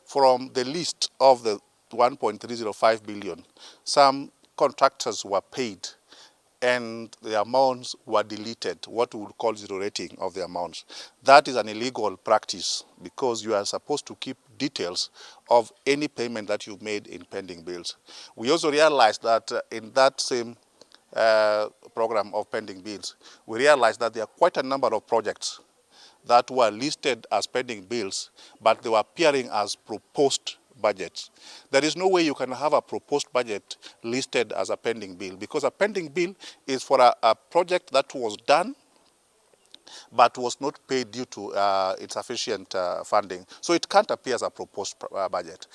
From the list of the 1.305 billion, some contractors were paid and the amounts were deleted, what we would call zero rating of the amounts. That is an illegal practice because you are supposed to keep details of any payment that you've made in pending bills. We also realized that in that same program of pending bills, we realized that there are quite a number of projects that were listed as pending bills, but they were appearing as proposed budgets. There is no way you can have a proposed budget listed as a pending bill, because a pending bill is for a project that was done but was not paid due to insufficient funding. So it can't appear as a proposed budget.